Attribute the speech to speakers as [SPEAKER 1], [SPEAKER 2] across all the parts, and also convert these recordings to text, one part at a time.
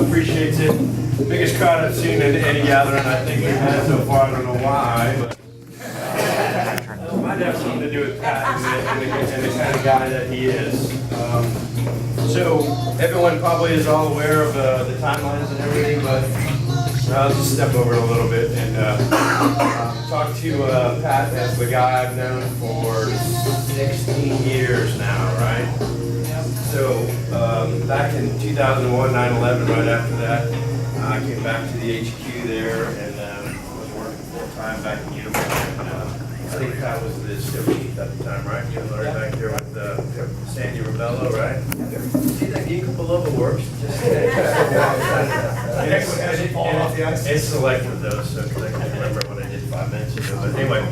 [SPEAKER 1] appreciates it. Biggest crowd I've seen in any gathering I think we've had so far. I don't know why, but might have something to do with Pat and the kind of guy that he is. So everyone probably is all aware of the timelines and everything, but I'll just step over it a little bit and talk to Pat as the guy I've known for 16 years now, right? So back in 2001, 9/11, right after that, I came back to the HQ there and was working full-time back in uniform. I think Pat was the still chief at the time, right? You know, right back there with Sandy Romello, right? See that geek below the works? Just it's selective though, so because I can't remember what I did 5 minutes ago. But anyway,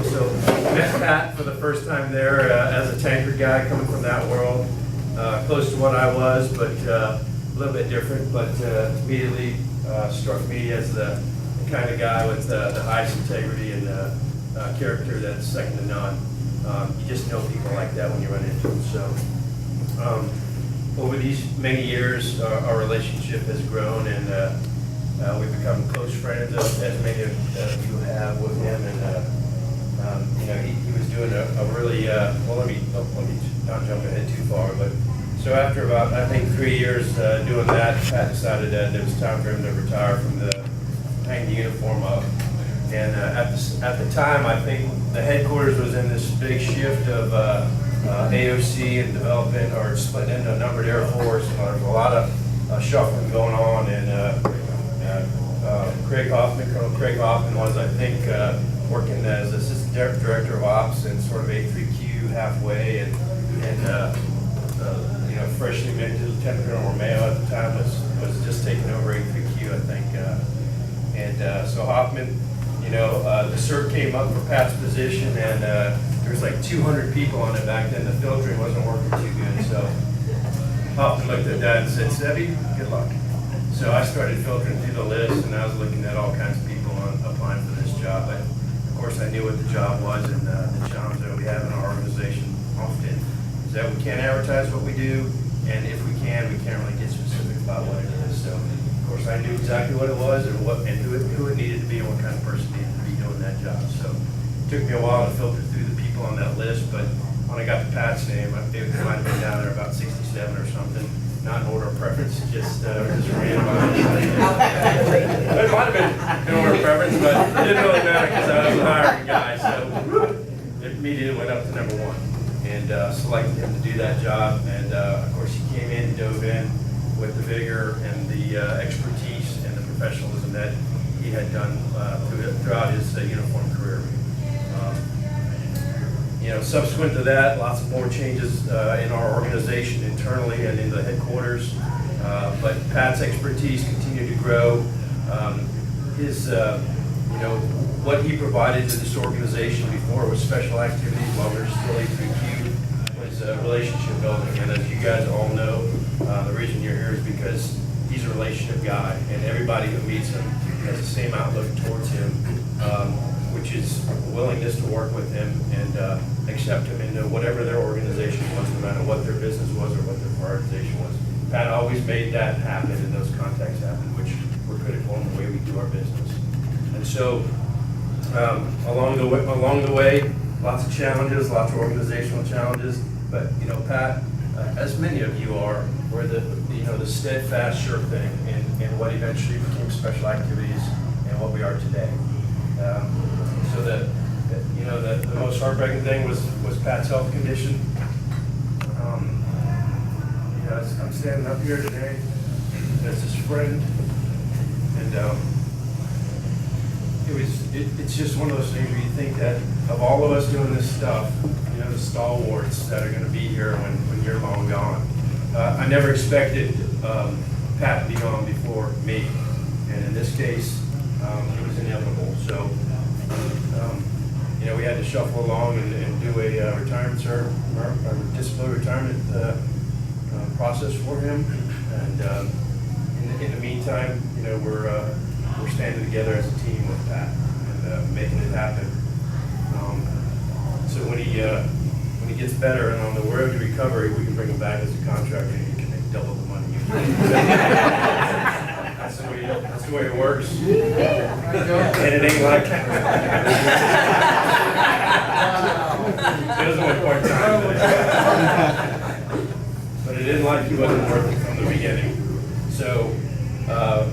[SPEAKER 1] so met Pat for the first time there as a tanker guy coming from that world, close to what I was, but a little bit different. But immediately struck me as the kind of guy with the highest integrity and character that's second to none. You just know people like that when you run into them. So over these many years, our relationship has grown, and we've become close friends, as many of you have with him. And you know, he was doing a really well. Let me not jump ahead too far, but so after about I think 3 years doing that, Pat decided that it was time for him to retire from hang the uniform up. And at the time, I think the headquarters was in this big shift of AOC and development, or split into a numbered Air Force. And there was a lot of shuffling going on. And Colonel Craig Hoffman was, I think, working as assistant director of ops and sort of A3Q halfway. And you know, freshly minted Lieutenant Colonel Romeo at the time was just taking over A3Q, I think. So Hoffman, you know, the cert came up for Pat's position, and there was like 200 people on it back then. The filtering wasn't working too good, so Hoffman looked at that and said, "Sebby, good luck." So I started filtering through the list, and I was looking at all kinds of people applying for this job. But of course, I knew what the job was, and the challenge that we have in our organization often is that we can't advertise what we do, and if we can't really get specific about what it is. So of course, I knew exactly what it was and who it needed to be and what kind of person needed to be doing that job. So it took me a while to filter through the people on that list, but when I got to Pat's name, it might have been down there about 67 or something. Not in order of preference, just ran by. It might have been in order of preference, but it didn't really matter because I was a hiring guy. So it immediately went up to number 1 and selected him to do that job. And of course, he came in, dove in with the vigor and the expertise and the professionalism that he had done throughout his uniform career. You know, subsequent to that, lots of more changes in our organization internally and in the headquarters. But Pat's expertise continued to grow. His, you know, what he provided to this organization before was special activities while we were still A3Q was relationship building. And as you guys all know, the reason you're here is because he's a relationship guy, and everybody who meets him has the same outlook towards him, which is willingness to work with him and accept him into whatever their organization was, no matter what their business was or what their prioritization was. Pat always made that happen and those contacts happen, which were critical in the way we do our business. And so along the way, lots of challenges, lots of organizational challenges, but you know, Pat, as many of you are, were the steadfast, sure thing in what eventually became special activities and what we are today. So the most heartbreaking thing was Pat's health condition. You know, I'm standing up here today as his friend, and it's just one of those things where you think that of all of us doing this stuff, you know, the stalwarts that are going to be here when you're long gone. I never expected Pat to be gone before me, and in this case, it was inevitable. So, you know, we had to shuffle along and do a retirement or disability retirement process for him. And in the meantime, you know, we're standing together as a team with Pat and making it happen. So when he gets better and on the road to recovery, we can bring him back as a contractor and he can make double the money. the way it works. And it ain't like It doesn't look part-time. But it didn't like he wasn't working from the beginning. So,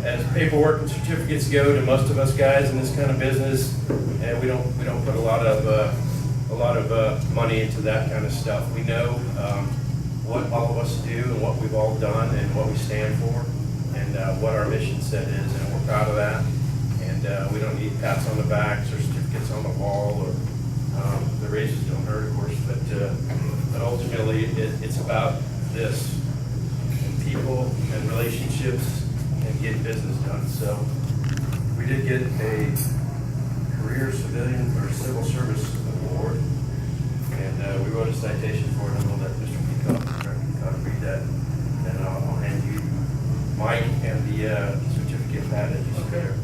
[SPEAKER 1] as paperwork and certificates go to most of us guys in this kind of business, and we don't put a lot of money into that kind of stuff. We know what all of us do and what we've all done and what we stand for and what our mission set is, and we're proud of that. And we don't need pats on the backs or certificates on the wall, or the raises don't hurt, of course, but ultimately it's about this, and people and relationships and getting business done. So we did get a career civilian or civil service award, and we wrote a citation for it. I'm gonna let Mr. Peacock read that, and I'll hand you Mike and the certificate that is there.